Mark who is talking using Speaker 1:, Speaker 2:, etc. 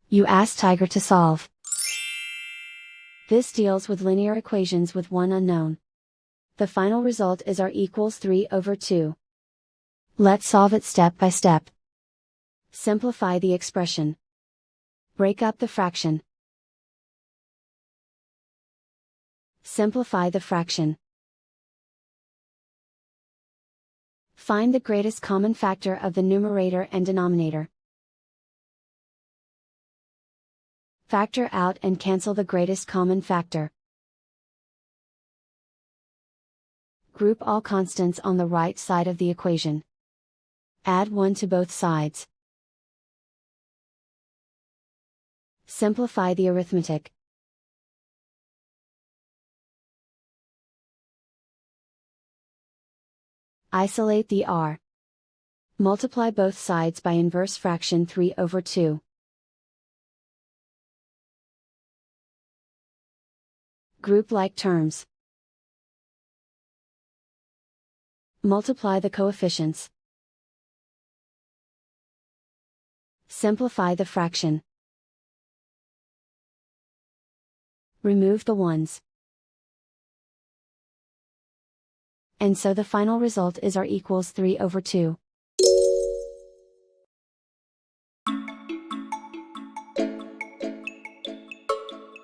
Speaker 1: You ask Tiger to solve. This deals with linear equations with one unknown. The final result is r equals 3/2. Let's solve it step by step. Simplify the expression. Break up the fraction. Simplify the fraction. Find the greatest common factor of the numerator and denominator. Factor out and cancel the greatest common factor. Group all constants on the right side of the equation. Add 1 to both sides. Simplify the arithmetic. Isolate the r. Multiply both sides by inverse fraction 3/2. Group like terms. Multiply the coefficients. Simplify the fraction. Remove the ones. And so the final result is r equals 3/2.